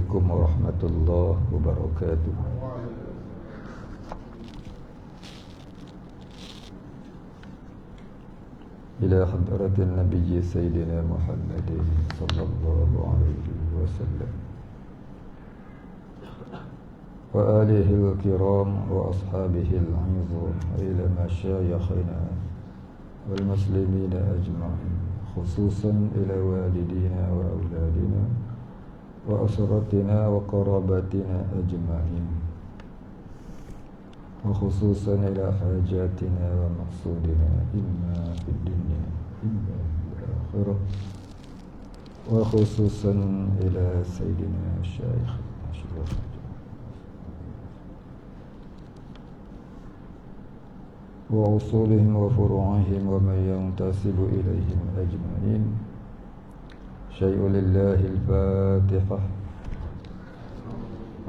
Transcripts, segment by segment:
Assalamualaikum warahmatullahi wabarakatuh. Ila hadratin Nabi Sayyidina Muhammadin sallallahu alaihi wasallam wa alihi al-kiram wa ashabihi al-'izam ila masyayikhina wal muslimina ajma'in, khususan ila walidina wa auladina wa usratina wa qarabatina ajma'in, wa khususan ila hajatina wa maqsudina imma fid dunya imma fil akhirah, wa khususan ila sayyidina Syekh Ashraf wa usulihim wa furu'ihim wa man yantasibu ilayhim ajma'in. Syai'u lillahil Fatihah.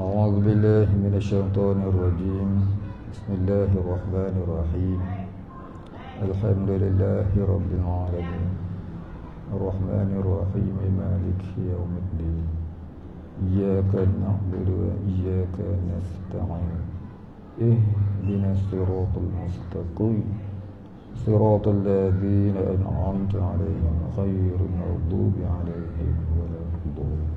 A'udzu billahi minasyaitonir rajim. Bismillahirrahmanirrahim. Alhamdulillahi rabbil alamin. Arrahmanir rahim, maliki yaumiddin. Iyyaka na'budu wa iyyaka nasta'in. Ihdinas siratal mustaqim. Siratal ladzina an'amta 'alaihim ghairil maghdubi 'alaihim waladdallin.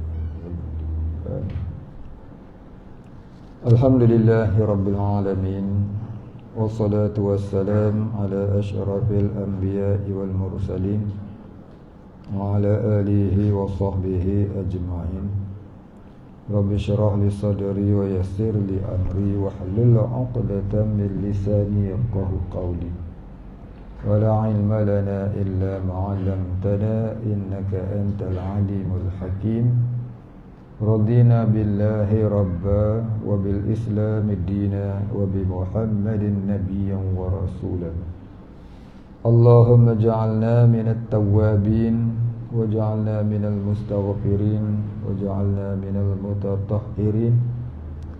Alhamdulillahi rabbil alamin. Wassalatu wassalam ala asyrafil anbiya'i wal mursalin wa ala alihi wa sahbihi ajma'in. Rabbi syrah li sadri wa yassir li amri wa hlul 'uqdatam min lisani yafqahu qawli. Wa la 'ilma lana illa ma 'allamtana innaka antal 'alimul hakim. Radina billahi rabba wa bil islami dina wa bi Muhammadin nabiyyan wa rasulan. Allahumma ja'alna minat tawwabin waj'alna minal mustaghfirin waj'alna minal mutatahhirin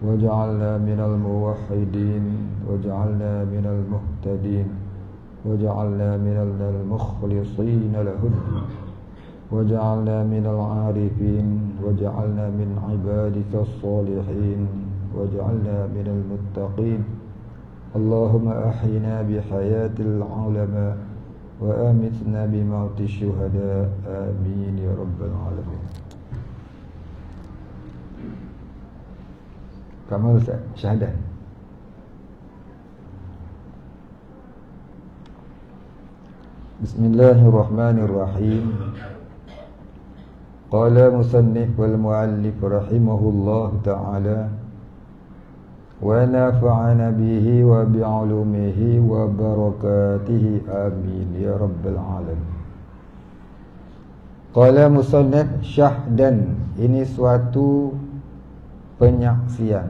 waj'alna minal muwahhidin waj'alna minal muhtadin waj'alna minal mukhlisin lahud waj'alna minal 'arifin waj'alna min 'ibadikas shalihin waj'alna minal muttaqin. Allahumma ahyina bihayatil 'ulama wa amitna bimauti syuhada. Amin ya rabbal alamin. Kamal syahadah. Bismillahirrahmanirrahim. Qala musannif wal muallif rahimahullah ta'ala wa nafa'ana bihi wa bi'ulumihi wa barakatihi. Amin ya rabbal alamin. Qala musannif syahdan, ini suatu penyaksian.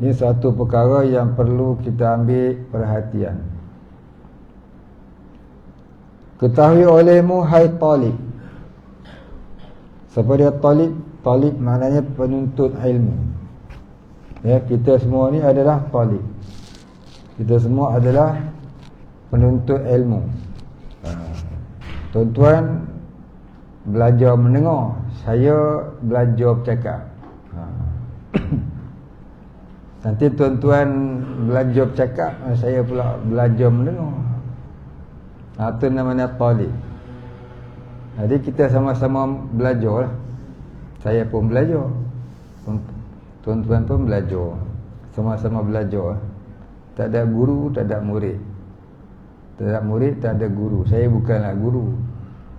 Ini satu perkara yang perlu kita ambil perhatian. Ketahui olehmu hai talib. Siapa dia talib? Talib maknanya penuntut ilmu. Ya, kita semua ni adalah talib. Kita semua adalah penuntut ilmu. Tuan-tuan belajar mendengar, saya belajar bercakap. Nanti tuan-tuan belajar bercakap, saya pula belajar mendengar. Itu namanya talib. Jadi kita sama-sama belajar lah. Saya pun belajar, tuan-tuan pun belajar, sama-sama belajar. Tak ada guru, tak ada murid. Tak ada murid, tak ada guru. Saya bukanlah guru.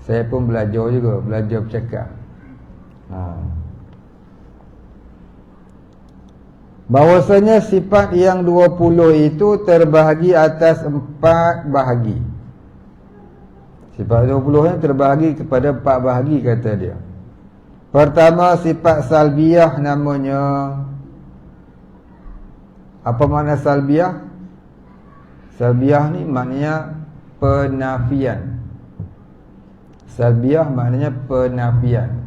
Saya pun belajar juga, belajar bercakap. Bahwasanya sifat yang 20 itu terbahagi atas 4 bahagi. Sifat 20 yang terbahagi kepada 4 bahagi, kata dia. Pertama, sifat salbiyah namanya. Apa makna salbiyah? Salbiyah ni maknanya penafian. Salbiyah maknanya penafian.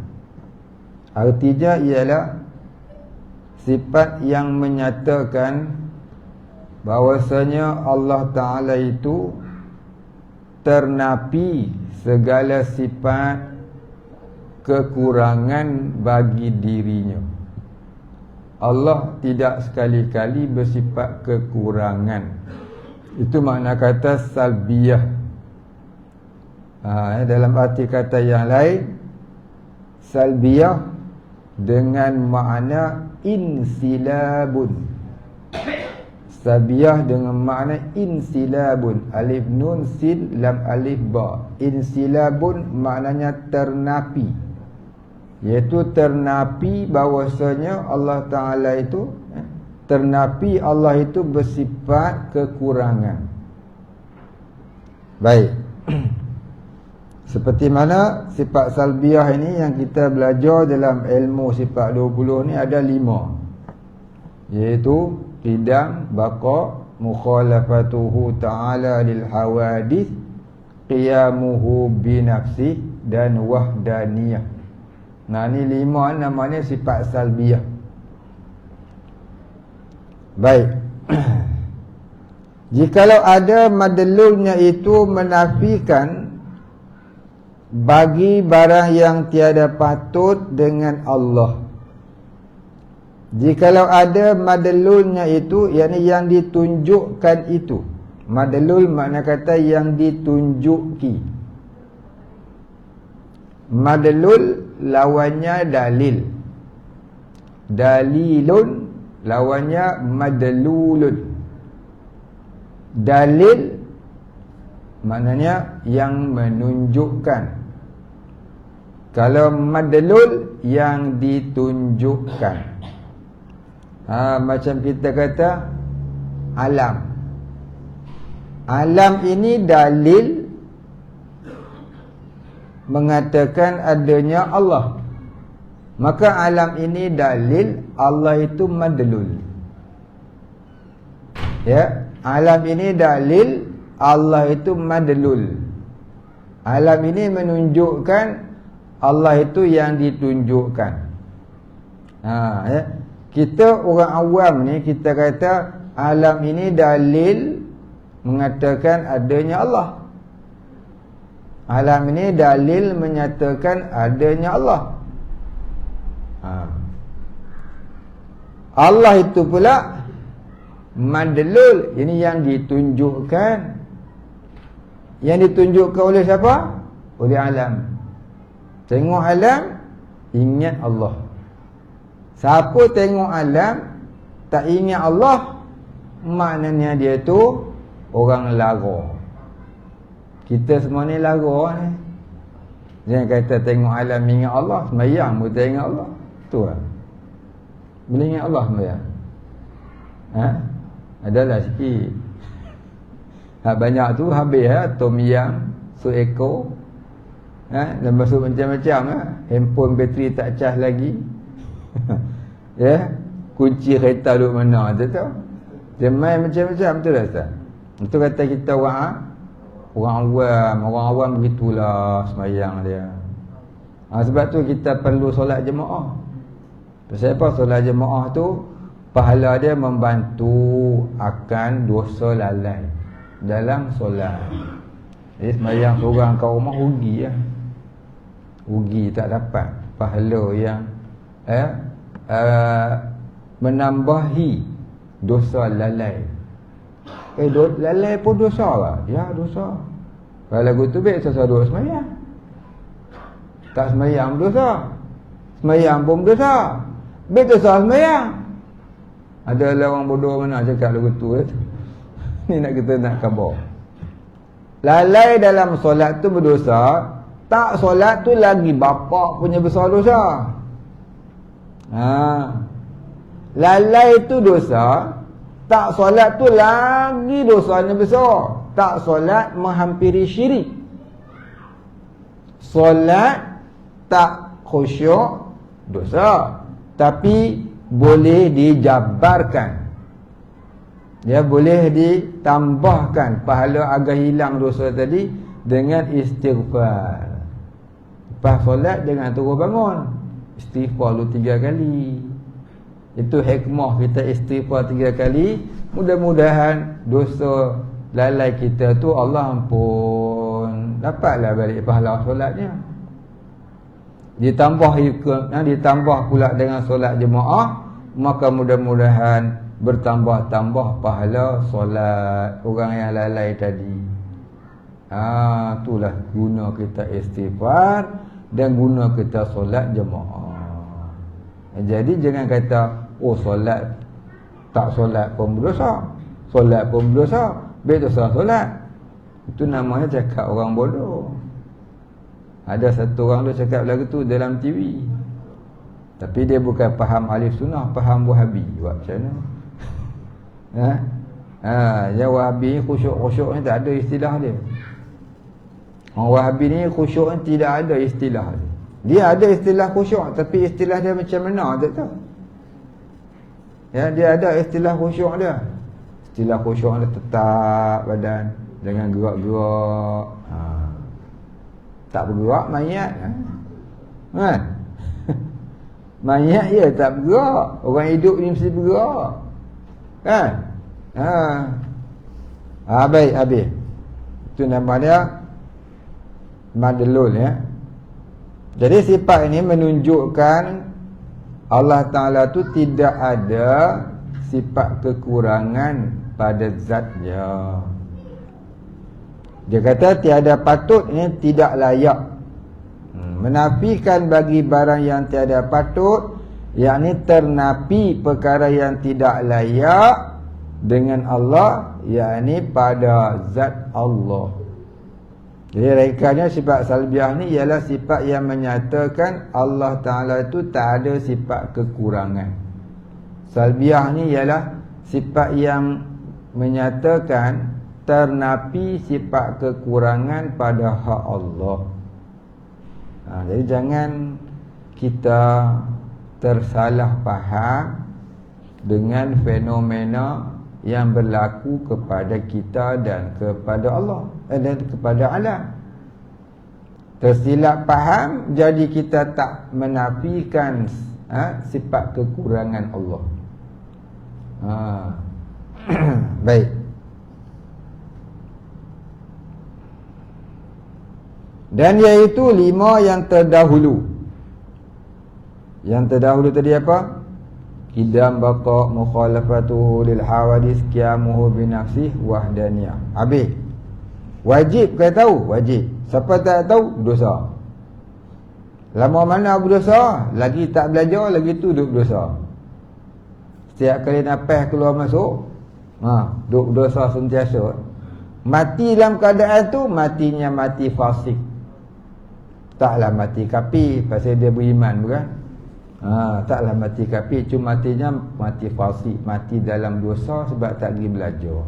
Artinya ialah sifat yang menyatakan bahwasanya Allah Ta'ala itu ternapi segala sifat kekurangan bagi dirinya. Allah tidak sekali-kali bersifat kekurangan. Itu makna kata salbiyah. Dalam arti kata yang lain, salbiyah dengan makna insilabun. Salbiyah dengan makna insilabun. Alif nun sin lam alif ba. Insilabun maknanya ternapi, iaitu ternapi bahawasanya Allah Ta'ala itu ternapi Allah itu bersifat kekurangan. Baik. Seperti mana sifat salbiyah ini yang kita belajar dalam ilmu sifat 20 ni ada 5, iaitu qidam, baqa, mukhalafatuhu ta'ala lil hawadith, qiyamuhu binafsih, dan wahdaniyah. Nah, ni 5 namanya sifat salbiyah. Baik. Jikalau ada madlulnya itu menafikan bagi barang yang tiada patut dengan Allah. Jikalau ada madlulnya itu, yakni yang ditunjukkan itu. Madlul makna kata yang ditunjuki. Madlul lawannya dalil. Dalilun lawannya madlulun. Dalil maknanya yang menunjukkan. Kalau madlul yang ditunjukkan. Macam kita kata alam. Alam ini dalil mengatakan adanya Allah. Maka alam ini dalil, Allah itu madlul. Ya, alam ini dalil, Allah itu madlul. Alam ini menunjukkan, Allah itu yang ditunjukkan. Ya. Kita orang awam ni, kita kata alam ini dalil mengatakan adanya Allah. Alam ini dalil menyatakan adanya Allah. Allah itu pula madlul, ini yang ditunjukkan. Yang ditunjukkan oleh siapa? Oleh alam. Tengok alam, ingat Allah. Siapa tengok alam, tak ingat Allah, maknanya dia tu orang lara. Kita semua ni lara ni. Jangan kata tengok alam ingat Allah, sembahyang pun tak ingat Allah. Tu lah. Boleh ingat Allah sembahyang? Adalah sikit. Banyak tu habis tom yam, sup ekor. Dan masuk macam-macam handphone bateri tak cas lagi. Ya, kunci kereta duduk mana tu tahu. Dia main macam-macam tu dah Ustaz. Itu kata kita orang awam begitulah sembahyang dia. Sebab tu kita perlu solat jemaah. Pasal apa solat jemaah tu? Pahala dia membantu akan dosa lalai dalam solat. Jadi sembahyang seorang kat rumah rugi lah. Rugi tak dapat pahala yang menambahi dosa lalai. Lalai pun dosa lah. Ya, dosa. Kalau lagu tu baik, sesuatu duduk semayang. Tak semayang dosa. Semayang pun dosa. Baik dosa semayang. Ada orang bodoh mana cakap lagu tu Ni nak kita nak khabar. Lalai dalam solat tu berdosa. Tak solat tu lagi bapak punya besar dosa. Lalai tu dosa. Tak solat tu lagi dosanya besar. Tak solat menghampiri syirik. Solat tak khusyuk dosa, tapi boleh dijabarkan. Dia boleh ditambahkan pahala agar hilang dosa tadi dengan istighfar. Lepas solat dengan terus bangun, istighfar lu 3 kali. Itu hikmah kita istighfar 3 kali. Mudah-mudahan dosa lalai kita tu Allah ampun, dapatlah balik pahala solatnya. ditambah pula dengan solat jemaah, maka mudah-mudahan bertambah-tambah pahala solat orang yang lalai tadi. Itulah guna kita istighfar dan guna kita solat jemaah. Jadi jangan kata, solat tak solat pun berdosa, solat pun berdosa, berdosa solat. Itu namanya cakap orang bodoh. Ada satu orang tu cakap lagu tu dalam TV, tapi dia bukan faham alif sunnah, faham wahabi. Buat macam mana? Yang wahabi ni khusyuk ni tak ada istilah dia. Orang wahabi ni khusyuk ni tidak ada istilah dia. Dia ada istilah khusyuk, tapi istilah dia macam mana tak tahu. Dia ada istilah khusyuk dia. Istilah khusyuk dia tetap badan, jangan gerak-gerak. Tak bergerak mayat. Mayat dia tak bergerak. Orang hidup ni mesti bergerak. Kan? Baik, habis. Itu nama dia madlul, ya. Jadi sifat ini menunjukkan Allah Ta'ala tu tidak ada sifat kekurangan pada zatnya. Dia kata tiada patut, ini tidak layak. Menafikan bagi barang yang tiada patut, yakni ternafi perkara yang tidak layak dengan Allah, yakni pada zat Allah. Jadi rekannya sifat salbiah ni ialah sifat yang menyatakan Allah Ta'ala itu tak ada sifat kekurangan. Salbiah ni ialah sifat yang menyatakan ternapi sifat kekurangan pada hak Allah. Jadi jangan kita tersalah faham dengan fenomena yang berlaku kepada kita dan kepada Allah dan kepada alam. Tersilap faham, jadi kita tak menafikan sifat kekurangan Allah. Baik. Dan iaitu 5 yang terdahulu. Yang terdahulu tadi apa? Qidam baqa mukhalafatuhu lil hawadis qiyamuhu bi nafsihi wahdaniyah. Habis. Wajib kau tahu? Wajib. Siapa tak tahu? Dosa. Lama mana berdosa? Lagi tak belajar, lagi tu duk berdosa. Setiap kali nafas keluar masuk, duk berdosa sentiasa. Mati dalam keadaan tu, matinya mati fasik. Taklah mati kafir pasal dia beriman, bukan? Taklah mati kafir, cuma matinya mati fasik, mati dalam dosa sebab tak pergi belajar.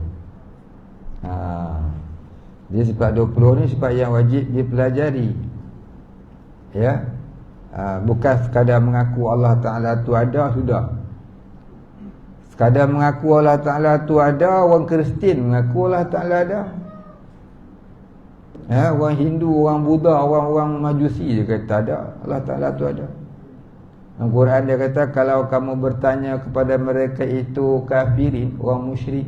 Jadi sifat 20 ni sifat yang wajib dipelajari. Ya. Bukan sekadar mengaku Allah Ta'ala tu ada, sudah. Sekadar mengaku Allah Ta'ala tu ada, orang Kristian mengaku Allah Ta'ala ada. Orang Hindu, orang Buddha, orang-orang Majusi dia kata ada, Allah Ta'ala tu ada. Al-Quran dia kata, kalau kamu bertanya kepada mereka itu kafirin, orang musyrik,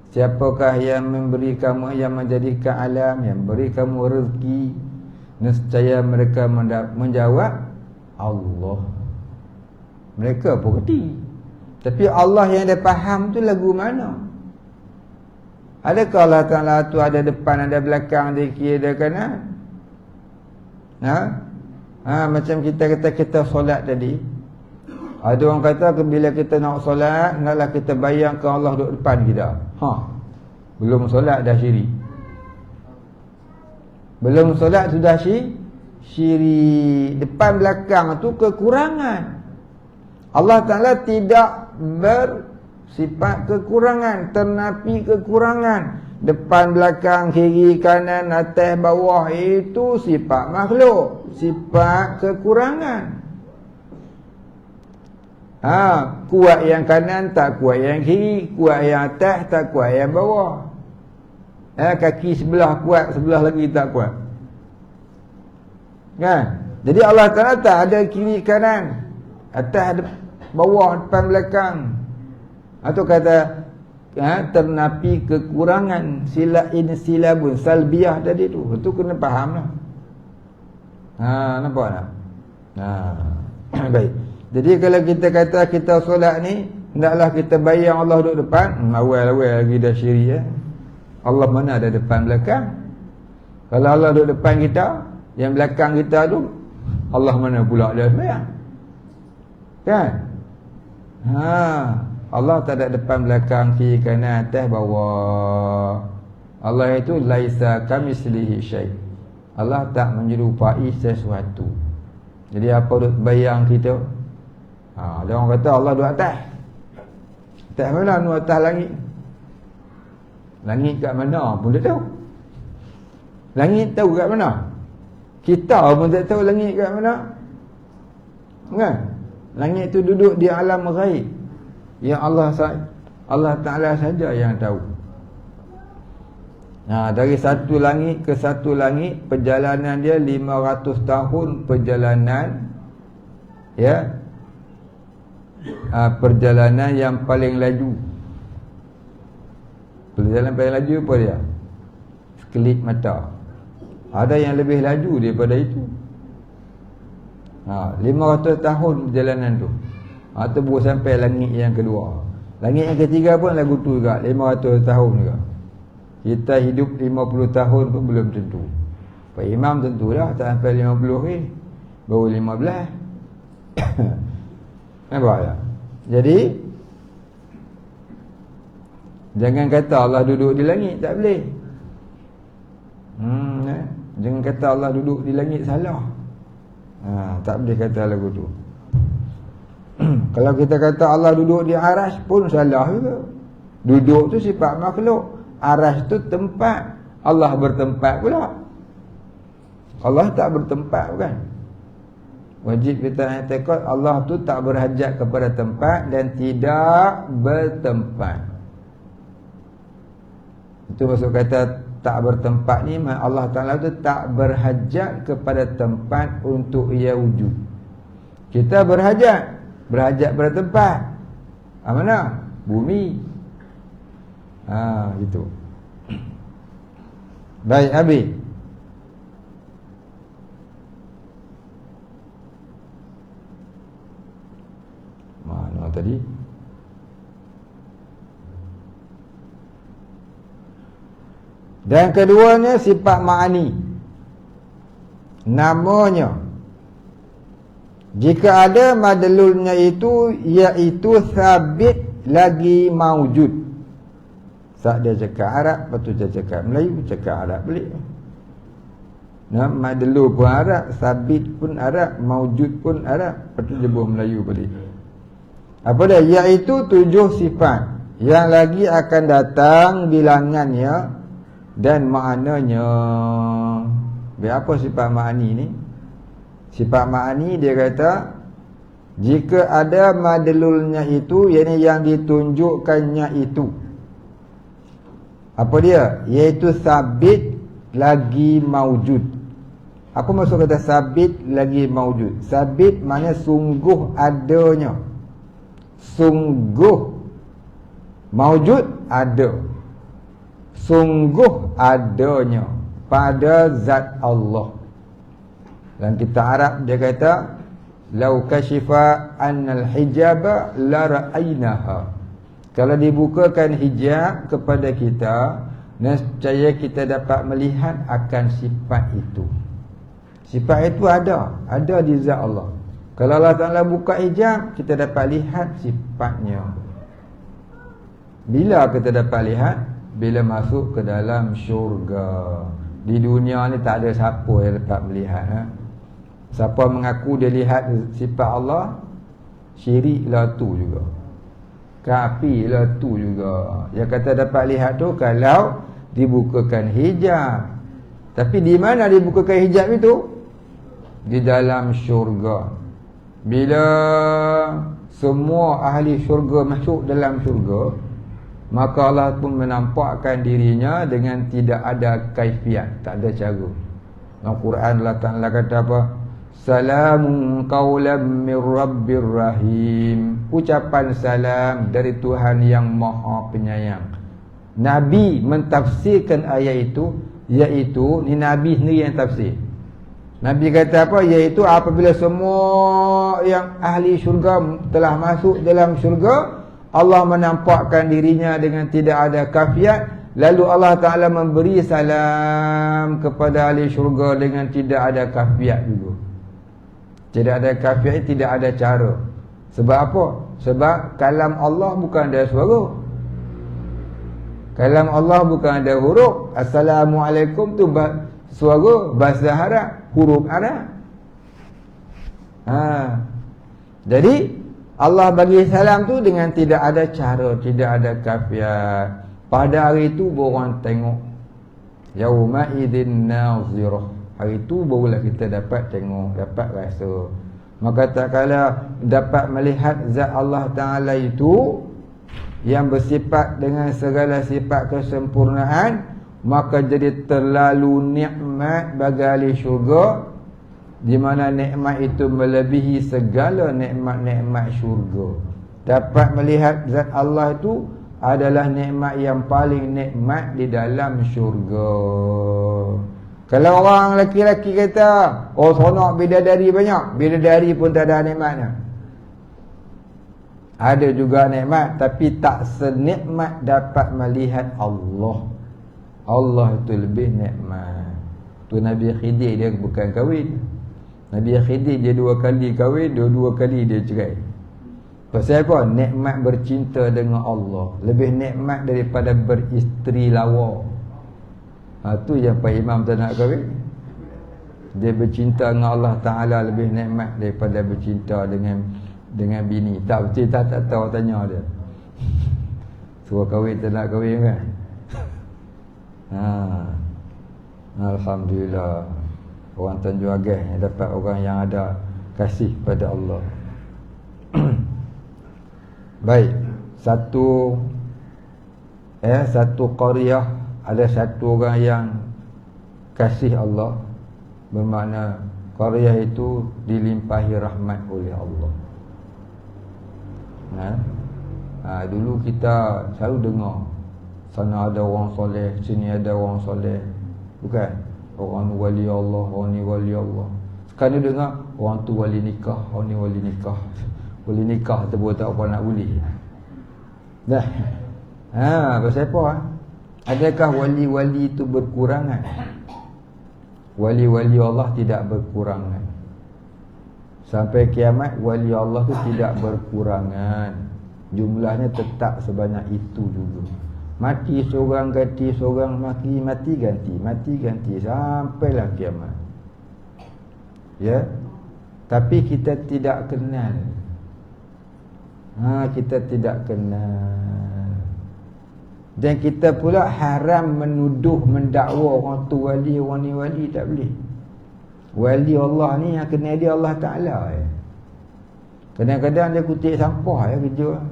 siapakah yang memberi kamu, yang menjadikan alam, yang beri kamu rezeki? Nescaya mereka menjawab, Allah. Mereka pun kerti. Tapi Allah yang dia faham tu lagu mana? Adakah Allah Ta'ala tu ada depan, ada belakang, ada kiri, ada kanan? Macam kita kata kita solat tadi. Ada orang kata bila kita nak solat, naklah kita bayangkan Allah duduk depan kita. Belum solat dah syirik. Belum solat sudah syirik. Depan belakang tu kekurangan. Allah Ta'ala tidak bersifat kekurangan, ternapi kekurangan. Depan, belakang, kiri, kanan, atas, bawah, itu sifat makhluk, sifat kekurangan. Kuat yang kanan, tak kuat yang kiri. Kuat yang atas, tak kuat yang bawah. Kaki sebelah kuat, sebelah lagi tak kuat. Kan? Jadi Allah Ta'ala tak ada kiri kanan, atas, bawah, depan, belakang. Atau kata ternapi kekurangan. Silabun salbiah tadi tu. Itu kena faham lah. Nampak tak? Baik. Jadi kalau kita kata kita solat ni, hendaklah kita bayang Allah duduk depan. Awal-awal lagi dah syirik. Allah mana ada depan belakang? Kalau Allah duduk depan kita, yang belakang kita tu, Allah mana pula dia bayang? Kan? Allah tak ada depan belakang, kiri kanan, atas bawah. Allah itu laisa kamislihi syai'. Allah tak menyerupai sesuatu. Jadi apa duk bayang kita? Ada orang kata Allah duduk atas. Atas mana? Nu atas langit. Langit kat mana pun tak tahu. Langit tahu kat mana? Kita pun tak tahu langit kat mana. Kan? Langit tu duduk di alam ghaib. Yang Allah Ta'ala saja yang tahu. Dari satu langit ke satu langit, perjalanan dia 500 tahun perjalanan. Ya. Perjalanan yang paling laju. Perjalanan paling laju apa dia? Sekelip mata. Ada yang lebih laju daripada itu. 500 tahun perjalanan tu. Tebus sampai langit yang kedua. Langit yang ketiga pun lagu tu juga, 500 tahun juga. Kita hidup 50 tahun pun belum tentu. Pak Imam tentulah tak sampai 50 ni. Baru 15. Nampak tak? Jadi jangan kata Allah duduk di langit, tak boleh. Jangan kata Allah duduk di langit, salah. Tak boleh kata lagu tu. Kalau kita kata Allah duduk di aras pun salah juga. Duduk tu sifat makhluk, aras tu tempat. Allah bertempat pula. Allah tak bertempat bukan? Wajib kita i'tiqad Allah tu tak berhajat kepada tempat dan tidak bertempat. Itu maksud kata tak bertempat ni, Allah Ta'ala tu tak berhajat kepada tempat untuk ia wujud. Kita berhajat pada tempat. Mana? Bumi. Gitu. Baik, habis. Mana tadi? Dan keduanya sifat ma'ani. Namanya, jika ada madlulnya itu, iaitu sabit lagi maujud. Saat dia cakap Arab, lepas tu dia cakap Melayu, cakap Arab balik. Madlul pun Arab, sabit pun Arab, maujud pun Arab, lepas tu dia buat Melayu balik. Apa dia? Iaitu 7 sifat yang lagi akan datang bilangannya dan maknanya. Apa sifat ma'ani ni? Sifat ma'ani dia kata, jika ada madlulnya itu, yakni yang ditunjukkannya itu, apa dia? Iaitu sabit lagi maujud. Apa maksud kata sabit lagi maujud? Sabit maknanya sungguh adanya. Sungguh. Maujud ada. Sungguh adanya pada zat Allah. Dan kita Arab dia kata, lau kashifa annal hijaba la ra'ainaha. Kalau dibukakan hijab kepada kita, nescaya kita dapat melihat akan sifat itu. Sifat itu ada di zat Allah. Kalau Allah Ta'ala buka hijab, kita dapat lihat sifatnya. Bila kita dapat lihat? Bila masuk ke dalam syurga. Di dunia ni tak ada siapa yang dapat melihat. Siapa mengaku dia lihat sifat Allah, syiriklah tu juga, kafirlah tu juga. Yang kata dapat lihat tu kalau dibukakan hijab. Tapi di mana dibukakan hijab itu? Di dalam syurga. Bila semua ahli syurga masuk dalam syurga, maka Allah pun menampakkan dirinya dengan tidak ada kaifiat, tak ada cara. Dalam Quran Allah Ta'ala kata apa? Salamun qawlan min rabbir rahim. Ucapan salam dari Tuhan yang Maha Penyayang. Nabi mentafsirkan ayat itu, iaitu ni Nabi sendiri yang tafsir. Nabi kata apa? Iaitu apabila semua yang ahli syurga telah masuk dalam syurga, Allah menampakkan dirinya dengan tidak ada kafiat, lalu Allah Ta'ala memberi salam kepada ahli syurga dengan tidak ada kafiat juga. Tidak ada kafiat, tidak ada cara. Sebab apa? Sebab kalam Allah bukan ada suara. Kalam Allah bukan ada huruf. Assalamualaikum tu suara bahasa Arab, huruf Arab. Jadi Allah bagi salam tu dengan tidak ada cara, tidak ada kafiat. Pada hari itu orang tengok. Yauma idzin nazirah. Hari itu barulah kita dapat tengok, dapat rasa. Maka tak kala dapat melihat zat Allah Ta'ala itu yang bersifat dengan segala sifat kesempurnaan, maka jadi terlalu nikmat bagi ahli syurga, di mana nikmat itu melebihi segala nikmat-nikmat syurga. Dapat melihat zat Allah itu adalah nikmat yang paling nikmat di dalam syurga. Kalau orang lelaki-lelaki kata, oh seronok bidadari banyak, bidadari pun tak ada nikmatnya. Ada juga nikmat, tapi tak senikmat dapat melihat Allah. Allah itu lebih nikmat. Tu Nabi Khidir dia bukan kahwin. Nabi Khidir dia 2 kali kahwin, 2 kali dia cerai. Pasal apa? Nikmat bercinta dengan Allah lebih nikmat daripada beristeri lawa. Tu yang Pak Imam tak nak kahwin. Dia bercinta dengan Allah Ta'ala lebih nikmat daripada bercinta dengan bini. Tak betul, tak tahu tanya dia. Suruh kahwin tak nak kahwin kan? Alhamdulillah. Orang Tanjung Agah dapat orang yang ada kasih pada Allah. Baik, satu qaryah ada satu orang yang kasih Allah, bermakna qaryah itu dilimpahi rahmat oleh Allah. Dulu kita selalu dengar sana ada orang soleh, sini ada orang soleh, bukan? Orang ni wali Allah, orang ni wali Allah. Sekarang ni dengar orang tu wali nikah, orang ni wali nikah. Wali nikah tu pun tak apa nak wali. Dah. Pasal apa? Adakah wali-wali itu berkurangan? Wali-wali Allah tidak berkurangan. Sampai kiamat wali Allah itu tidak berkurangan. Jumlahnya tetap sebanyak itu juga. Mati seorang ganti seorang, mati ganti sampailah kiamat. Ya. Tapi kita tidak kenal. Kita tidak kenal. Dan kita pula haram menuduh, mendakwa orang tu wali, orang ni wali, tak boleh. Wali Allah ni yang kenal dia Allah Ta'ala. Kadang-kadang dia kutip sampah kerja.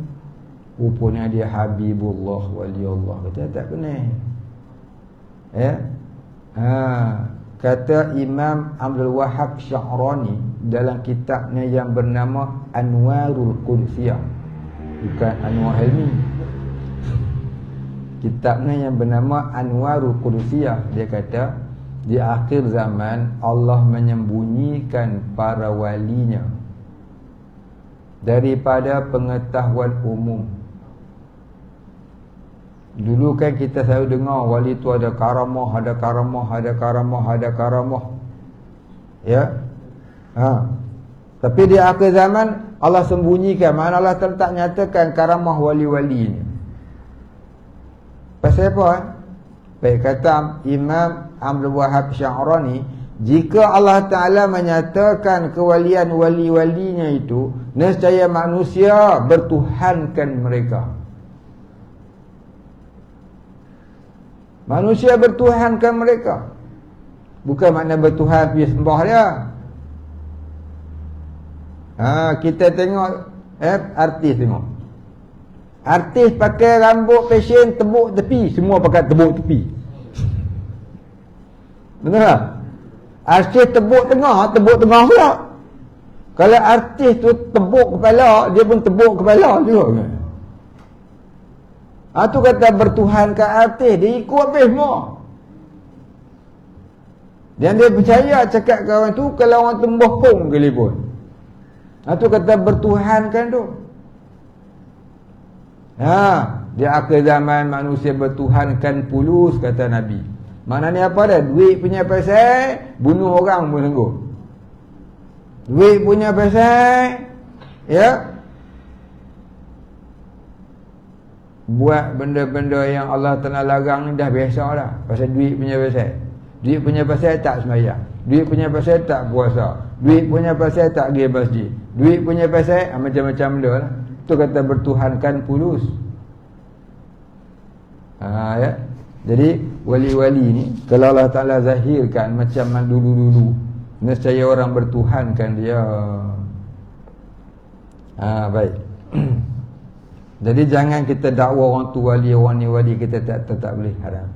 Rupanya dia Habibullah, wali Allah. Kata tak kenal. Kata Imam Abdul Wahab Sya'rani dalam kitabnya yang bernama Anwarul Qudsiyah, bukan Anwar Helmi. Kitabnya yang bernama Anwarul Qudsiyah, dia kata di akhir zaman Allah menyembunyikan para walinya daripada pengetahuan umum. Dulu kan kita selalu dengar wali tu ada karamah, ada karamah, ada karamah, ada karamah. Ya. Tapi di akhir zaman Allah sembunyikan, mana Allah tak nyatakan karamah wali-wali ni. Pasal apa? Baik, kata Imam Abdul Wahab Sya'rani, jika Allah Ta'ala menyatakan kewalian wali-walinya itu, nescaya manusia bertuhankan mereka. Manusia bertuhankan mereka. Bukan makna bertuhan pergi sembah dia. Kita tengok artis tengok. Artis pakai rambut fashion tebuk tepi, semua pakai tebuk tepi. Benar tak? Artis tebuk tengah pula. Kalau artis tu tebuk kepala, dia pun tebuk kepala juga. Tu kata bertuhankan artis, dia ikut habis semua. Dan dia percaya cakap ke orang tu, kalau orang tu bohong telefon. Tu kata bertuhankan tu. Di akhir zaman manusia bertuhankan pulus, kata Nabi. Maknanya apa dah? Duit punya pasal, bunuh orang pun sanggup. Duit punya pasal, ya, buat benda-benda yang Allah Ta'ala larang ni dah biasa dah. Pasal duit punya pasal. Duit punya pasal tak sembahyang. Duit punya pasal tak puasa. Duit punya pasal tak pergi masjid. Duit punya pasal macam-macam benda lah. Tu kata bertuhankan pulus. Ya. Jadi wali-wali ni, kalau Allah Ta'ala zahirkan macam dulu-dulu, nescaya orang bertuhankan dia. Baik. Jadi jangan kita dakwa orang tu wali, orang ni wali, kita tak boleh haram.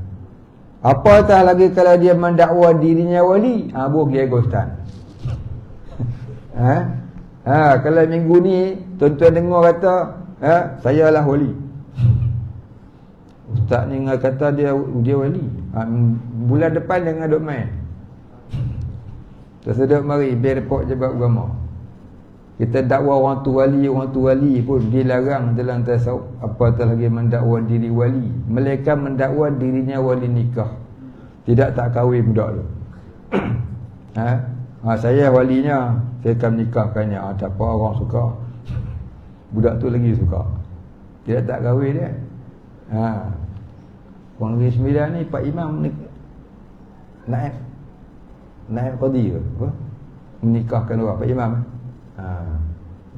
Apatah lagi kalau dia mendakwa dirinya wali, buh dia gostan. Kalau minggu ni tuan-tuan dengar kata, saya lah wali. Ustaz ni kata dia wali. Bulan depan jangan duk main. Terseduk mari biar report je bab agama. Kita dakwa orang tu wali pun dilarang dalam tasawuf. Apatah lagi mendakwa diri wali. Mereka mendakwa dirinya wali nikah. Tidak tak kahwin budak tu. Saya walinya, saya akan nikahkannya. Tak apa, orang suka. Budak tu lagi suka. Tidak tak kahwin dia. Orang Negeri Sembilan ni Pak Imam Naib Qadi ke apa? Menikahkan orang Pak Imam.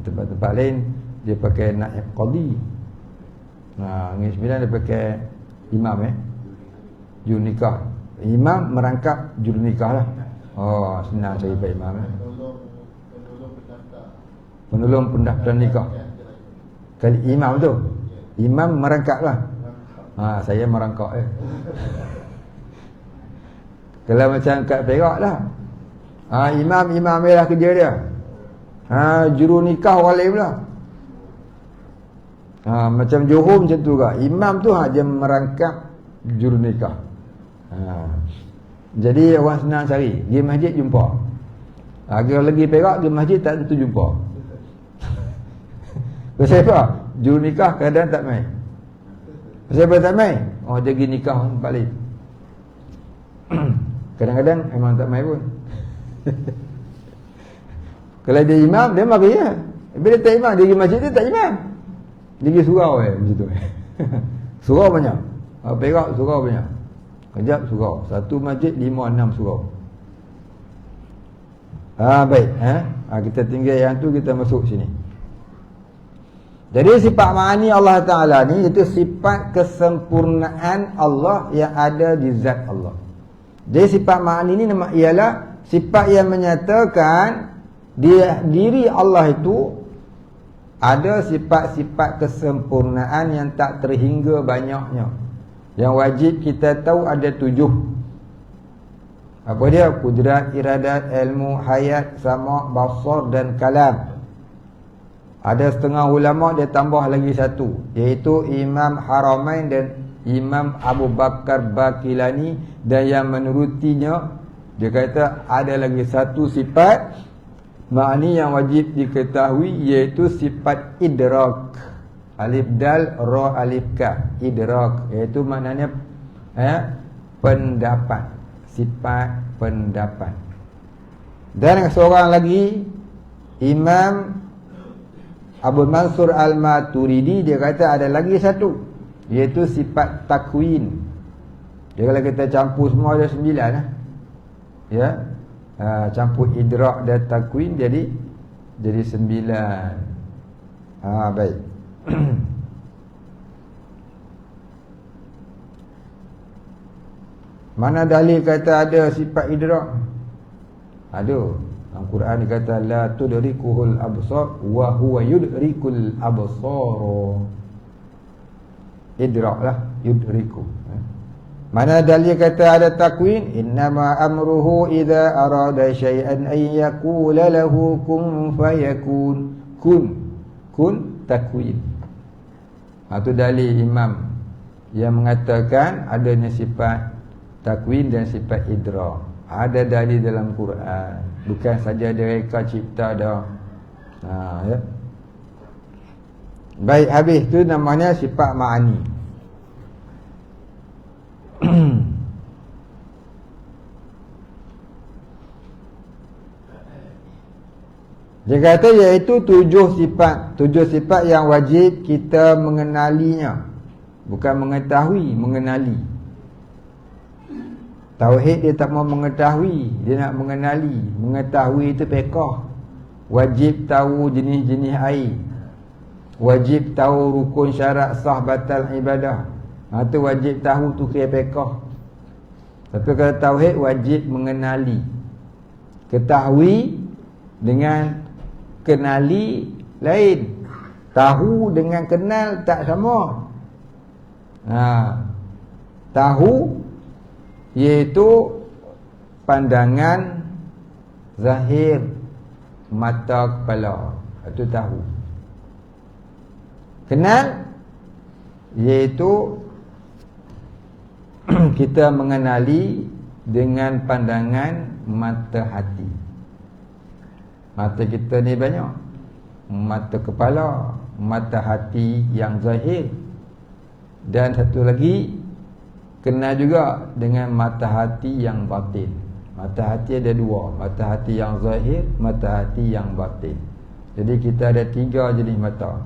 Tempat-tempat lain dia pakai Naib Qadi. Negeri Sembilan dia pakai imam juru nikah. Imam merangkap juru nikah lah. Senang cari Pak Imam. Penolong pendaftar nikah. Kali imam tu, imam merangkap lah. Saya merangkap Kalau macam kat Perak lah, imam lah kerja dia. Juru nikah wali pula. Macam Johor macam tu ke. Imam tu dia merangkap juru nikah. Jadi orang senang cari. Pergi masjid jumpa. Kalau lagi Perak, pergi masjid tak tentu jumpa. Pasal apa? Juru nikah kadang tak main. Pasal apa tak main? Dia pergi nikah balik. Kadang-kadang memang tak main pun. Kalau dia imam, dia mari ya. Bila tak imam, dia pergi masjid, dia tak imam. Dia pergi surau macam tu. Surau banyak. Perak surau banyak. Kejap surau. Satu masjid 5-6 surau. Baik. Kita tinggal yang tu, kita masuk sini. Jadi sifat ma'ani Allah Ta'ala ni, itu sifat kesempurnaan Allah yang ada di zat Allah. Jadi sifat ma'ani ni ialah sifat yang menyatakan diri Allah itu ada sifat-sifat kesempurnaan yang tak terhingga banyaknya. Yang wajib kita tahu ada 7. Apa dia? Kudrat, iradat, ilmu, hayat, sama', basar dan kalam. Ada setengah ulama dia tambah lagi satu, iaitu Imam Haramain dan Imam Abu Bakar Bakilani. Dan yang menurutinya, dia kata ada lagi satu sifat ma'ani yang wajib diketahui, iaitu sifat idrak. Alif dal ra alif ka, idrak, iaitu maknanya pendapat, sifat pendapat. Dan seorang lagi, Imam Abu Mansur Al-Maturidi, dia kata ada lagi satu, iaitu sifat takwin. Dia kalau kita campur semua ada 9 lah. Ya. Campur idrak dan takwin jadi 9. Baik. Mana dalil kata ada sifat idrak? Ada. Al-Quran dia kata la tudrikuhul absar wa huwa yudrikul absar. Idrak lah, yudriku. Mana dalil kata ada takwin? Innama amruhu idza arada syai'an ay yaqula lahu kun fayakun. Kun takwin. Itu dalil imam yang mengatakan adanya sifat takwin dan sifat idrak. Ada dalil dalam Quran. Bukan saja mereka cipta dah. Ya. Baik, habis tu namanya sifat ma'ani. Dia kata iaitu 7 sifat yang wajib kita mengenalinya. Bukan mengetahui, mengenali. Tauhid dia tak mau mengetahui, dia nak mengenali. Mengetahui itu fiqh. Wajib tahu jenis-jenis air. Wajib tahu rukun syarat sah batal ibadah. Itu wajib tahu tu kira fiqh. Tapi kalau tauhid wajib mengenali. Ketahui dengan kenali lain. Tahu dengan kenal tak sama. Tahu iaitu pandangan zahir mata kepala. Itu tahu. Kenal iaitu kita mengenali dengan pandangan mata hati. Mata kita ni banyak. Mata kepala, mata hati yang zahir. Dan satu lagi, kenal juga dengan mata hati yang batin. Mata hati ada 2. Mata hati yang zahir, mata hati yang batin. Jadi kita ada 3 jenis mata.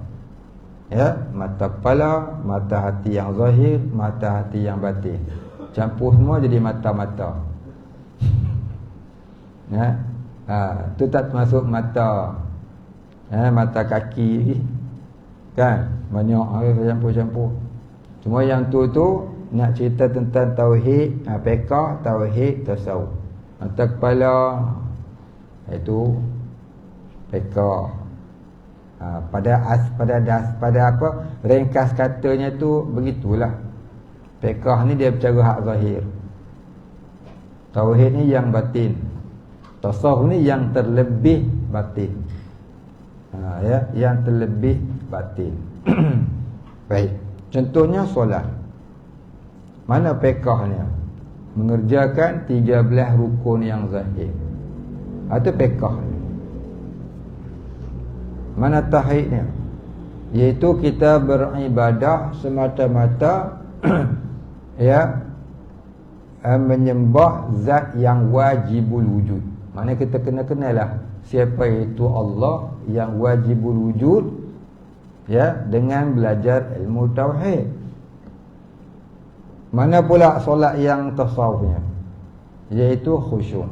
Ya, mata kepala, mata hati yang zahir, mata hati yang batin. Campur semua jadi mata-mata. Ya. Tu tak termasuk mata. Mata kaki kan. Banyak campur-campur. Cuma yang tu nak cerita tentang tauhid, fiqh, tauhid, tasawuf. Mata kepala itu fiqh. Pada apa ringkas katanya tu begitulah. Fiqh ni dia bercara hak zahir. Tauhid ni yang batin. Tasawuf ni yang terlebih batin. Ya, yang terlebih batin. Baik. Contohnya solat. Mana fiqhnya? Mengerjakan 13 rukun yang zahir. Itu fiqh. Mana tauhidnya? Iaitu kita beribadah semata-mata ya, menyembah zat yang wajibul wujud. Mana kita kena kenalah siapa itu Allah yang wajibul wujud, ya, dengan belajar ilmu tauhid. Mana pula solat yang tasawufnya? Iaitu khusyuk.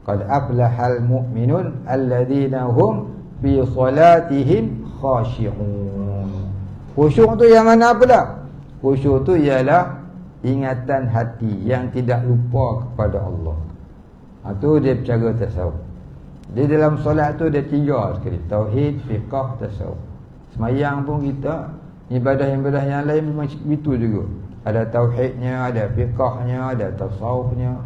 Qad aflahal mu'minun alladzina hum fi solatihim khashi'un. Khusyuk tu yang mana pula? Khusyuk tu ialah ingatan hati yang tidak lupa kepada Allah. Itu dia bercara tasawuf. Di dalam solat tu ada 3 sekali. Tauhid, fiqh, tasawuf. Semayang pun kita, ibadah-ibadah yang lain memang begitu juga. Ada tauhidnya, ada fiqhnya, ada tasawufnya.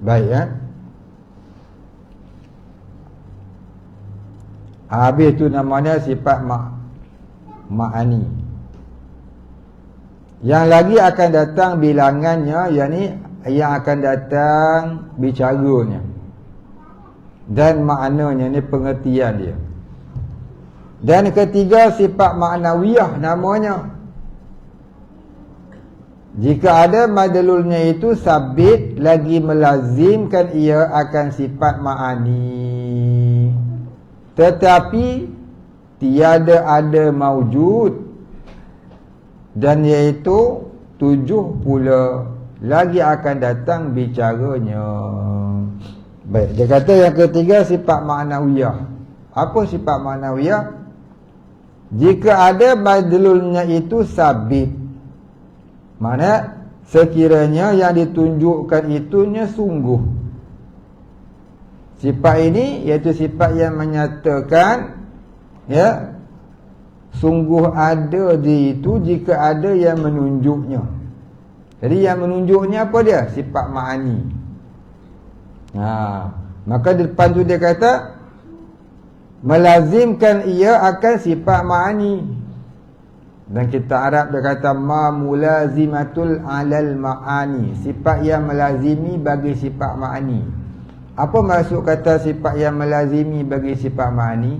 Baik ya. Habis tu namanya sifat ma'ani. Yang lagi akan datang bilangannya, yakni yang akan datang bicaranya dan maknanya, ni pengertian dia. Dan ketiga sifat ma'nawiyah namanya. Jika ada madlulnya itu sabit, lagi melazimkan ia akan sifat ma'ani. Tetapi tiada ada maujud, dan iaitu 7 pula lagi akan datang bicaranya. Baik, dia kata yang ketiga sifat ma'nawiyah. Apa sifat ma'nawiyah? Jika ada madlulnya itu sabit, mana sekiranya yang ditunjukkan itunya sungguh. Sifat ini iaitu sifat yang menyatakan, ya, sungguh ada di itu jika ada yang menunjuknya. Jadi yang menunjuknya apa dia? Sifat ma'ani. Maka di depan tu dia kata melazimkan ia akan sifat ma'ani. Dan kita Arab dia kata ma mulazimatul alal ma'ani, sifat yang melazimi bagi sifat ma'ani. Apa maksud kata sifat yang melazimi bagi sifat ma'ani?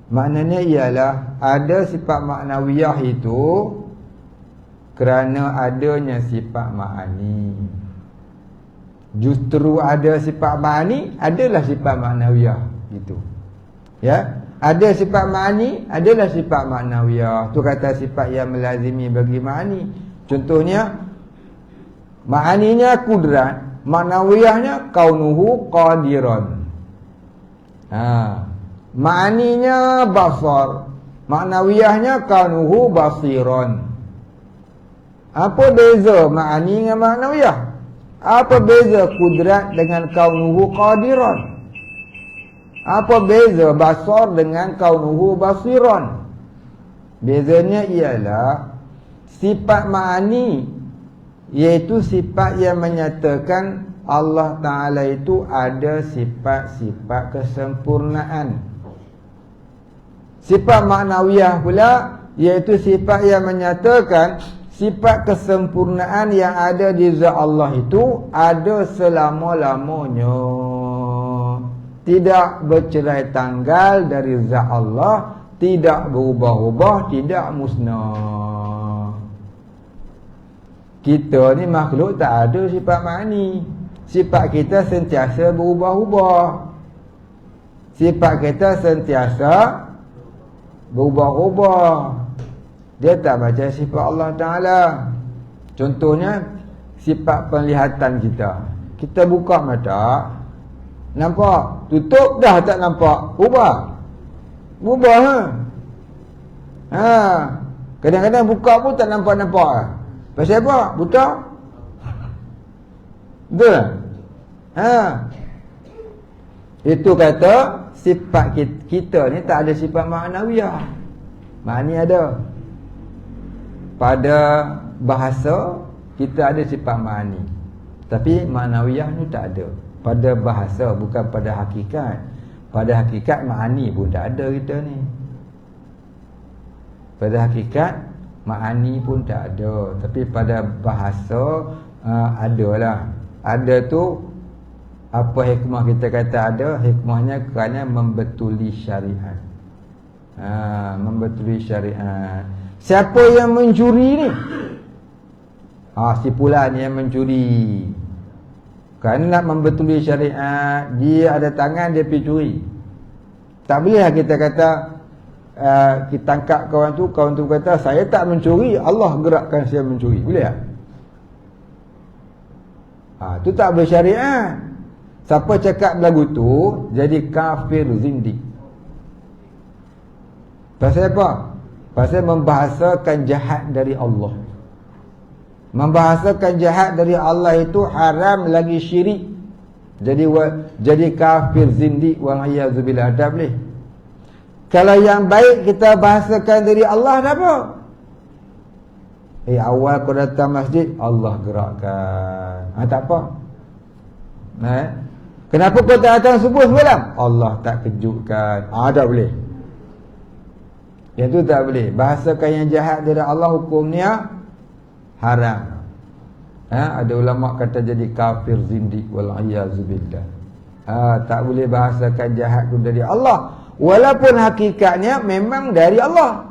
Maknanya ialah ada sifat maknawiyah itu kerana adanya sifat ma'ani. Justru ada sifat ma'ani adalah sifat maknawiyah gitu. Ya, ada sifat ma'ani adalah sifat maknawiyah. Tu kata sifat yang melazimi bagi ma'ani. Contohnya ma'aninya kudrat, maknawiyahnya kaunuhu qadiran. Ma'aninya basar, maknawiyahnya kaunuhu basiran. Apa beza ma'ani dengan maknawiyah? Apa beza kudrat dengan kaunuhu qadiran? Apa beza basar dengan kaunuhu basiran? Bezanya ialah sifat ma'ani, iaitu sifat yang menyatakan Allah Ta'ala itu ada sifat-sifat kesempurnaan. Sifat maknawiyah pula iaitu sifat yang menyatakan sifat kesempurnaan yang ada di zat Allah itu ada selama-lamanya, tidak bercerai tanggal dari zat Allah, tidak berubah-ubah, tidak musnah. Kita ni makhluk tak ada sifat ma'ani. Sifat kita sentiasa berubah-ubah. Sifat kita sentiasa berubah-ubah. Dia tak macam sifat Allah Ta'ala. Contohnya sifat penglihatan kita. Kita buka mata, nampak. Tutup dah tak nampak. Ubah Kadang-kadang buka pun tak nampak-nampak. Pasal apa? Buta? Betul? Itu kata sifat kita ni tak ada sifat maknawiyah. Makni ada. Pada bahasa kita ada sifat makni, tapi maknawiyah ni tak ada. Pada bahasa, bukan pada hakikat. Pada hakikat makni pun tak ada kita ni. Pada hakikat makni pun tak ada, tapi pada bahasa adalah. Ada tu apa hikmah kita kata ada? Hikmahnya kerana membetuli syariat. Membetuli syariat. Siapa yang mencuri ni? Si fulan yang mencuri. Kerana nak membetuli syariat, dia ada tangan, dia pergi curi. Tak boleh lah kita kata kita tangkap kawan tu kata saya tak mencuri, Allah gerakkan saya mencuri. Boleh tak? Tu tak bersyariat. Siapa cakap lagu tu jadi kafir zindik. Pasal apa? Pasal membahasakan jahat dari Allah. Membahasakan jahat dari Allah itu haram lagi syirik. Jadi kafir zindik, wa'iyadzubillah. Tak boleh. Kalau yang baik kita bahasakan dari Allah, dah apa? Awal kau datang masjid, Allah gerakkan. Tak apa. Kenapa kau tak datang subuh semalam? Allah tak kejutkan. Tak boleh. Yang tu tak boleh. Bahasakan yang jahat dari Allah, hukumnya haram. Ada ulama kata jadi kafir zindik, wa'iyadzubillah. Tak boleh bahasakan jahat tu dari Allah, walaupun hakikatnya memang dari Allah.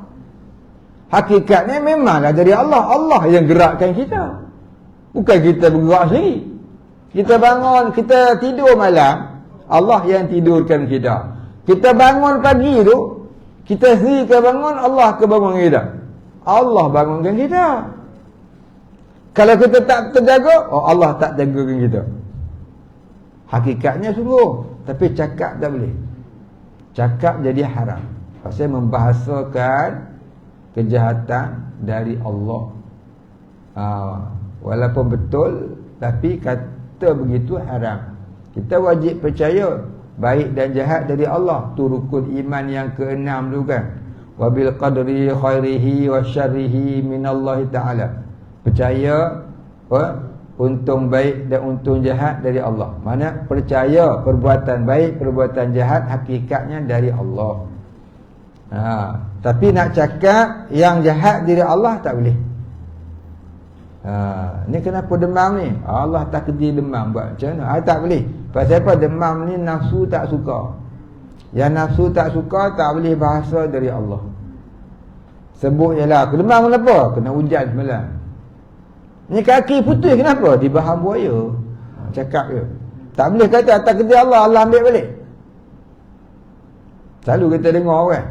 Hakikatnya memanglah dari Allah. Allah yang gerakkan kita, bukan kita bergerak sendiri. Kita bangun, kita tidur malam, Allah yang tidurkan kita. Kita bangun pagi tu, kita sendiri ke bangun, Allah ke bangun kita. Allah bangunkan kita. Kalau kita tak terjaga, Allah tak jagakan kita. Hakikatnya sungguh, tapi cakap tak boleh. Cakap jadi haram. Pasal membahasakan kejahatan dari Allah. Walaupun betul, tapi kata begitu haram. Kita wajib percaya baik dan jahat dari Allah. Tu rukun iman yang ke-6 tu kan. Wa bil qadri khairihi wa syarrihi minallahi ta'ala. Percaya untung baik dan untung jahat dari Allah. Mana percaya perbuatan baik, perbuatan jahat hakikatnya dari Allah. Tapi nak cakap yang jahat diri Allah tak boleh. Ni kenapa demam ni? Allah takdir demam, buat macam mana? Tak boleh. Pasal apa? Demam ni nafsu tak suka. Yang nafsu tak suka tak boleh bahasa dari Allah. Sebut je lah, aku demam kenapa? Kena hujan semalam. Ni kaki putih kenapa? Dibaham buaya. Cakap je. Tak boleh kata atas kerja Allah, Allah ambil balik. Selalu kita dengar orang.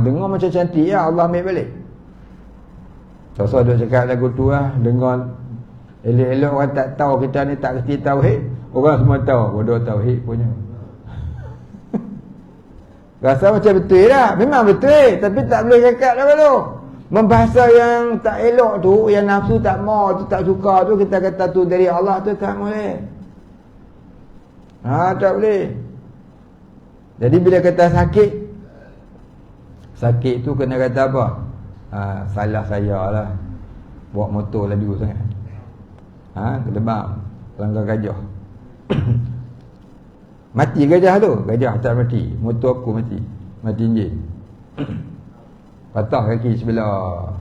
Dengar macam cantik ya, Allah ambil balik. So duk cakap lagu tu lah, dengar elok-elok orang tak tahu kita ni tak kerti tauhid. Orang semua tahu, bodoh tauhid punya. Rasa macam betul lah. Memang betul, tapi tak boleh cakap dah kalau membahasa yang tak elok tu, yang nafsu tak mau tu, tak suka tu, kita kata tu dari Allah tu tak boleh. Tak boleh. Jadi bila kata sakit tu kena kata apa? Salah saya lah, bawa motor laju sangat. Kedebam, langgar gajah. Mati gajah tu, gajah tak mati, motor aku mati enjin. Patah kaki sebelah.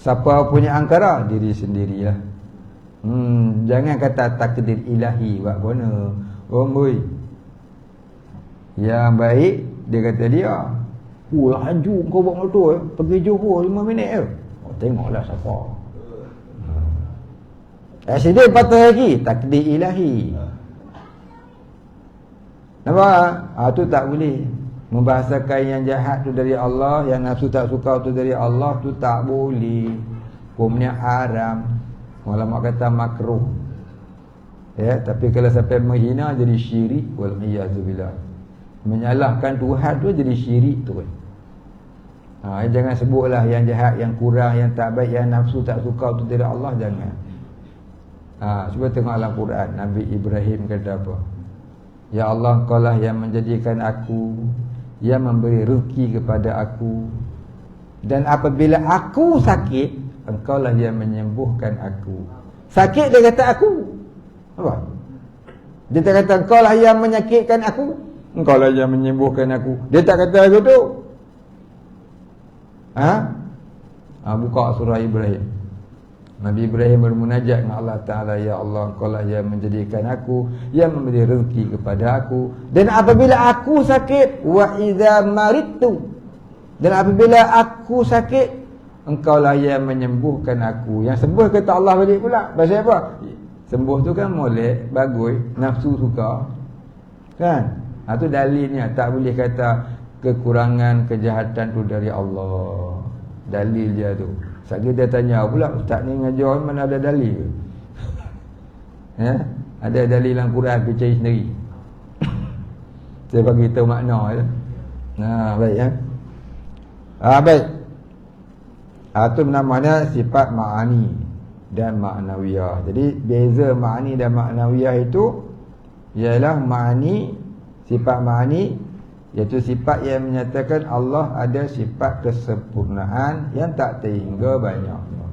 Siapa punya angkara? Diri sendirilah. Jangan kata takdir ilahi buat guna. Boy. Yang baik dia kata dia, laju kau bawa motor pergi Johor 5 minit je. Tengoklah siapa. Accident patah kaki, takdir ilahi. Nampak? Tu tak boleh. Membahasakan yang jahat tu dari Allah, yang nafsu tak suka tu dari Allah, tu tak boleh. Hukumnya haram. Ulama kata makruh. Tapi kalau sampai menghina jadi syirik, wal iyadzubillah. Menyalahkan Tuhan tu jadi syirik tu. Jangan sebutlah yang jahat, yang kurang, yang tak baik, yang nafsu tak suka tu dari Allah, jangan. Cuba tengok dalam Quran, Nabi Ibrahim kata apa? Ya Allah, Engkau lah yang menjadikan aku, yang memberi rezeki kepada aku, dan apabila aku sakit, Engkau lah yang menyembuhkan aku. Sakit dia kata aku. Apa? Dia tak kata Engkau lah yang menyakitkan aku, Engkau lah yang menyembuhkan aku. Dia tak kata begitu. Buka surah Ibrahim. Nabi Ibrahim bermunajat dengan Allah Ta'ala, ya Allah, Engkau lah yang menjadikan aku, yang memberi rezeki kepada aku, dan apabila aku sakit, wa idza maridtu, dan apabila aku sakit, Engkau lah yang menyembuhkan aku. Yang sembuh kata Allah balik pula. Pasal apa? Sembuh tu kan molek, bagus, nafsu suka, kan? Tu dalilnya. Tak boleh kata kekurangan, kejahatan tu dari Allah. Dalil dia tu. Sekali dia tanya pula, ustaz ni ngajar mana ada dalil? Ada dalil dalam Quran, aku cari sendiri. Saya bagi tahu makna je. Baik ya. Baik. Itu namanya sifat ma'ani dan ma'nawiyah. Jadi beza ma'ani dan ma'nawiyah itu ialah ma'ani, sifat ma'ani iaitu sifat yang menyatakan Allah ada sifat kesempurnaan yang tak terhingga banyaknya.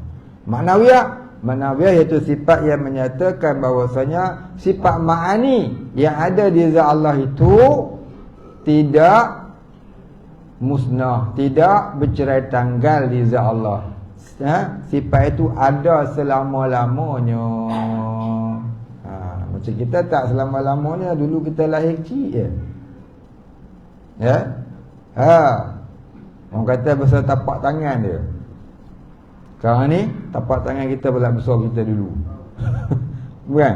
Ma'nawiyah iaitu sifat yang menyatakan bahawasanya sifat ma'ani yang ada di zat Allah itu tidak musnah, tidak bercerai tanggal di zat Allah. Sifat itu ada selama-lamanya. Macam kita tak selama-lamanya, dulu kita lahir kecil je. Orang kata besar tapak tangan dia. Sekarang ni tapak tangan kita pula besar kita dulu. Bukan?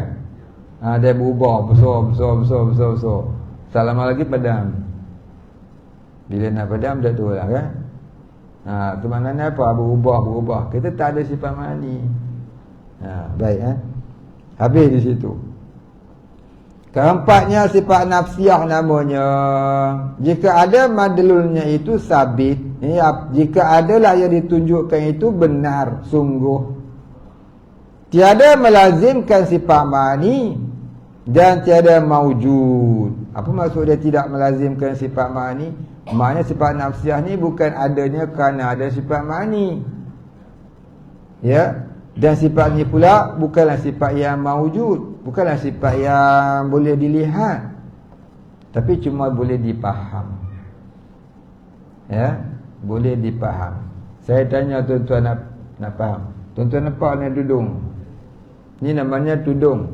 Dia berubah besar. Tak lama lagi padam. Bila nak padam dah tu lah kan. Tu maknanya apa? Berubah. Kita tak ada sifat mani. Baik habis di situ. Keempatnya sifat nafsiyah namanya. Jika ada madlulnya itu sabit, jika adalah yang ditunjukkan itu benar, sungguh, tiada melazimkan sifat ma'ani dan tiada maujud. Apa maksud dia tidak melazimkan sifat ma'ani? Maknanya sifat nafsiyah ni bukan adanya kerana ada sifat ma'ani. Dan sifat ni pula bukanlah sifat yang maujud, bukanlah sifat yang boleh dilihat, tapi cuma boleh dipaham. Ya, boleh dipaham. Saya tanya tuan-tuan nak faham. Tuan-tuan nampak ni tudung. Ni namanya tudung.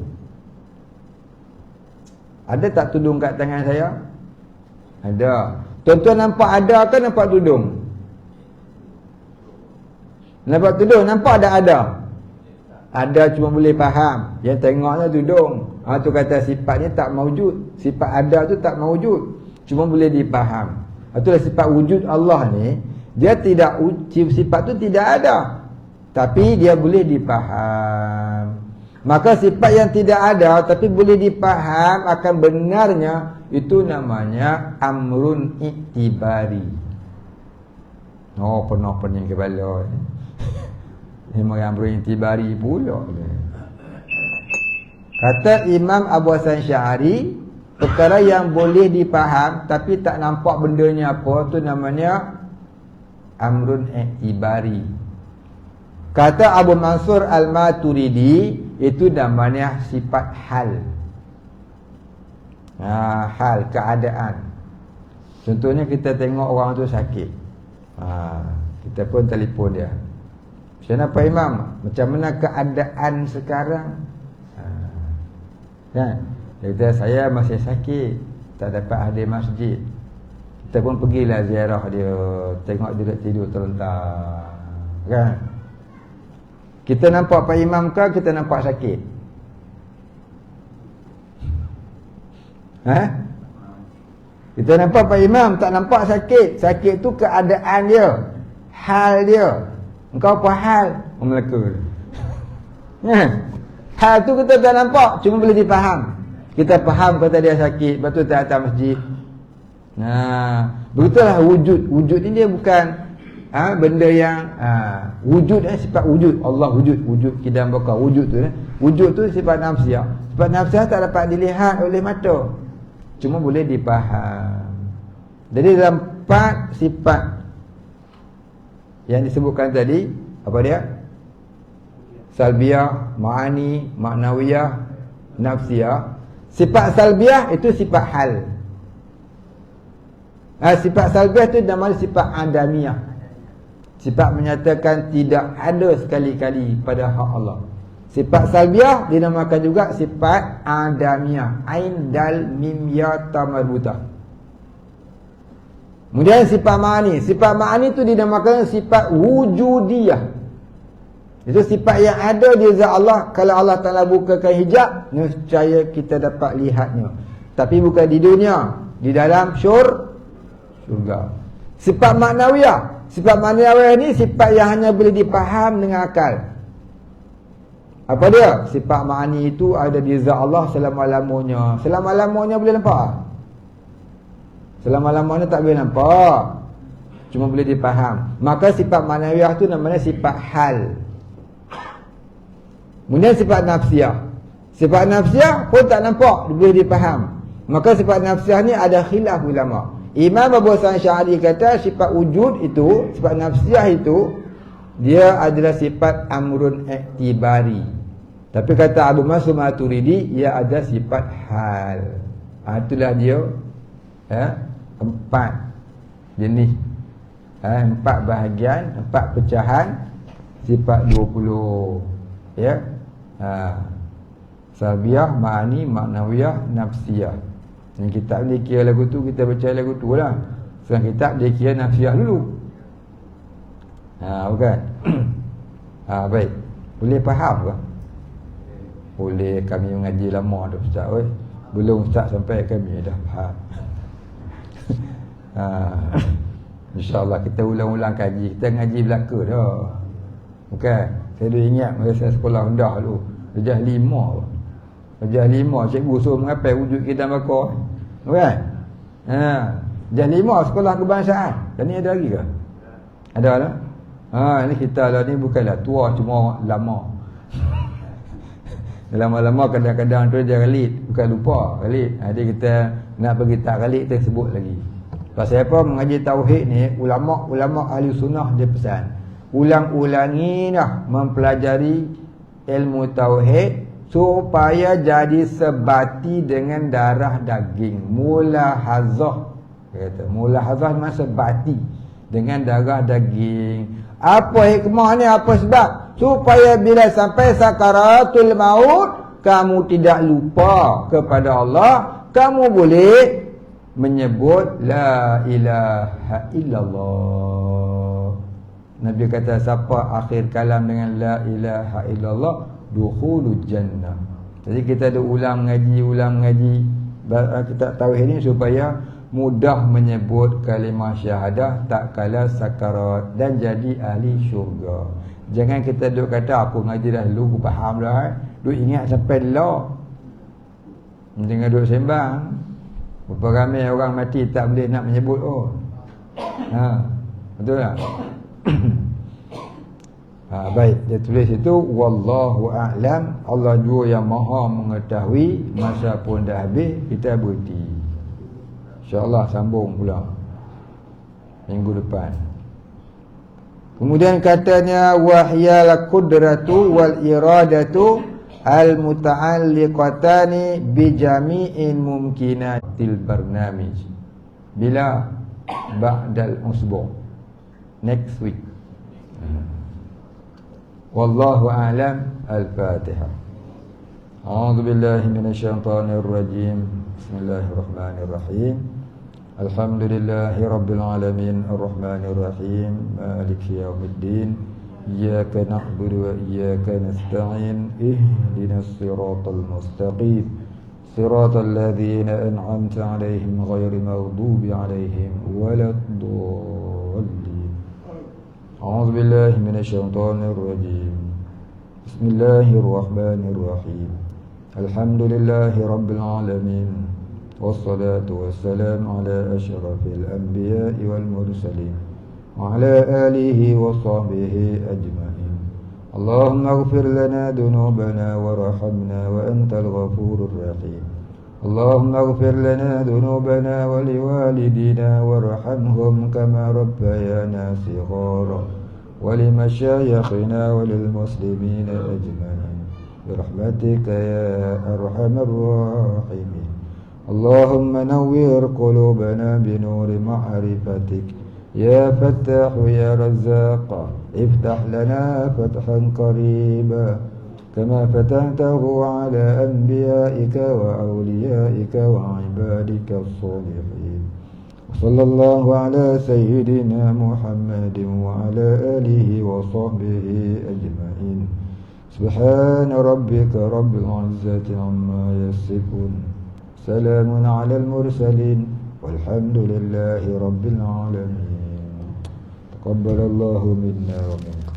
Ada tak tudung kat tangan saya? Ada. Tuan-tuan nampak ada ke nampak tudung? Nampak tudung? Nampak ada? Ada, cuma boleh faham. Yang tengoknya tudung. Tu kata sifat ni tak maujud. Sifat ada tu tak maujud, cuma boleh dipaham. Itulah sifat wujud Allah ni. Dia tidak, sifat tu tidak ada, tapi dia boleh dipaham. Maka sifat yang tidak ada tapi boleh dipaham akan benarnya, itu namanya amrun iktibari. Pernah pening kepala ni. Memang amrun iktibari pula. Kata Imam Abu Hasan Sy'ari, perkara yang boleh dipaham tapi tak nampak bendanya apa, tu namanya amrun iktibari. Kata Abu Mansur Al-Maturidi, itu namanya sifat hal. Hal, keadaan. Contohnya kita tengok orang tu sakit, kita pun telefon dia, macam mana Pak Imam, macam mana keadaan sekarang? Dia kata, saya masih sakit, tak dapat hadir masjid. Kita pun pergilah ziarah dia, tengok dia tidur terlentang, kan? Kita nampak Pak Imam ke kita nampak sakit? Kita nampak Pak Imam, tak nampak sakit. Sakit tu keadaan dia, hal dia. Engkau apa hal? Melaka. Hal tu kita tak nampak, cuma boleh dipaham. Kita faham kata dia sakit, lepas tu tak datang masjid. Begitulah wujud. Wujud ni dia bukan benda yang wujud, sifat wujud. Allah wujud kidam bakar, wujud tu wujud tu sifat nafsiah. Sifat nafsiah tak dapat dilihat oleh mata, cuma boleh dipaham. Jadi dalam 4 sifat yang disebutkan tadi, apa dia? Salbiah, ma'ani, maknawiyah, nafsiah. Sifat salbiah itu sifat hal. Sifat salbiah itu namanya sifat adamiyah. Sifat menyatakan tidak ada sekali-kali pada hak Allah. Sifat salbiah dinamakan juga sifat adamiyah. Ain dal mim ya ta marbutah. Kemudian sifat ma'ani. Sifat ma'ani itu dinamakan sifat wujudiyah. Itu sifat yang ada di zat Allah. Kalau Allah Ta'ala bukakan hijab, nescaya kita dapat lihatnya. Tapi bukan di dunia, di dalam syurga. Sifat maknawiyah. Sifat maknawiyah ni sifat yang hanya boleh dipaham dengan akal. Apa dia? Sifat ma'ani itu ada di zat Allah selama-lamanya. Selama-lamanya boleh nampak? Selama-lamanya tak boleh nampak, cuma boleh dipaham. Maka sifat maknawiyah tu namanya sifat hal. Kemudian sifat nafsiah. Sifat nafsiah pun tak nampak, boleh dipaham. Maka sifat nafsiah ni ada khilaf ulama. Imam Abu Hasan Sy'ari kata sifat wujud itu, sifat nafsiah itu, dia adalah sifat amrun iktibari. Tapi kata Abu Mansur Maturidi, ia ada sifat hal. Itulah dia 4 jenis, 4 bahagian, 4 pecahan sifat 20. Salbiah, ma'ani, maknawiyah, nafsiyah. Yang kitab ni kira lagu tu, kita baca lagu tu lah. Sekarang kitab dia kira nafsiyah dulu. Bukan? Baik. Boleh faham ke? Boleh. Kami mengaji lama dah Ustaz. Belum Ustaz sampai kami dah faham. InsyaAllah kita ulang-ulang kaji. Kita ngaji belaka dah. Bukan? Saya dah ingat masa saya sekolah rendah dulu, Darjah 5. Darjah 5 cikgu suruh mengapai wujud kita bakar. Bukan? Darjah 5 sekolah kebangsaan. Dan ni ada lagi ke? Ada lah. Ini kita lah ni bukanlah tua, cuma lama. Lama-lama kadang-kadang tu dia galit. Bukan lupa galit. Jadi kita nak pergi tak galit, kita sebut lagi. Pasal apa? Mengaji tauhid ni, ulama' ahli sunnah dia pesan, ulang-ulangi dah mempelajari ilmu tauhid supaya jadi sebati dengan darah daging. Mulahazah. Dia kata mulahazah memang sebati. dengan darah daging. Apa hikmah ni, apa sebab? Supaya bila sampai sakaratul maut, kamu tidak lupa kepada Allah, kamu boleh menyebut la ilaha illallah. Nabi kata siapa akhir kalam dengan la ilaha illallah, dukhulul jannah. Jadi kita ada ulang mengaji kitab tauhid ni supaya mudah menyebut kalimah syahadah tak kala sakarat dan jadi ahli syurga. Jangan kita duk kata aku ngaji dah dulu, aku faham dah. Duk ingat sampai lah. Jangan duk sembang. Berapa ramai orang mati tak boleh nak menyebut betul tak? Baik, dia tulis itu wallahu a'lam, Allah jua yang maha mengetahui. Masa pun dah habis, kita berhenti. InsyaAllah sambung pula minggu depan. Kemudian katanya wahyal qudratu wal iradatu al muta'alliqatani bi jami'in mumkinatil barnamij. Bila? Ba'dal usbu', next week. Wallahu a'lam. Al-Fatihah. A'udzu billahi minasyaitonir rajim. Bismillahirrahmanirrahim. Alhamdulillahi rabbil alamin, arrahmanir rahim, maliki yaumiddin. Iyyaka na'budu wa iyyaka nasta'in. Ihdinas siratal mustaqim. Siratal ladzina an'amta 'alaihim ghairil maghdubi 'alaihim waladdallin. أعوذ بالله من الشيطان الرجيم. بسم الله الرحمن الرحيم. الحمد لله رب العالمين، والصلاة والسلام على أشرف الأنبياء والمرسلين وعلى آله وصحبه أجمعين. اللهم اغفر لنا ذنوبنا وارحمنا وأنت الغفور الرحيم. اللهم اغفر لنا ذنوبنا ولوالدينا وارحمهم كما ربيانا صغارا ولمشايخنا وللمسلمين أجمعين برحمتك يا أرحم الراحمين. اللهم نوّر قلوبنا بنور معرفتك يا فتاح يا رزاق. افتح لنا فتحا قريبا كما فتحته على أنبيائك وأوليائك وعبادك الصالحين. وصلى الله على سيدنا محمد وعلى آله وصحبه أجمعين. سبحان ربك رب العزة عما يصفون، سلام على المرسلين والحمد لله رب العالمين. تقبل الله منا ومنكم.